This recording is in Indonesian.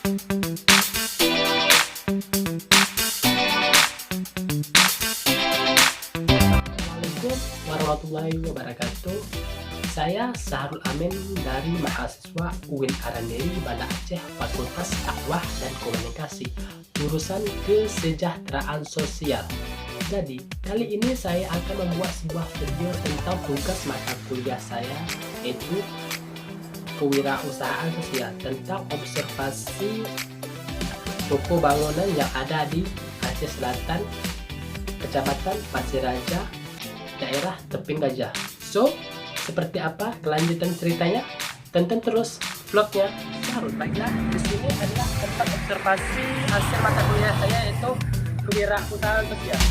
Assalamualaikum warahmatullahi wabarakatuh. Saya Sahrul Amin dari mahasiswa UIN Araneri Banda Aceh, Fakultas Dakwah dan Komunikasi, jurusan Kesejahteraan Sosial. Jadi, kali ini saya akan membuat sebuah video tentang tugas mata kuliah saya, yaitu kewirausahaan sosial, tentang observasi toko bangunan yang ada di Aceh Selatan, Kecamatan Pasir Raja, daerah Teping Gajah. So, seperti apa kelanjutan ceritanya? Tonton terus vlognya. Baiklah, di sini adalah tempat observasi hasil mata kuliah saya, yaitu kewirausahaan sosial.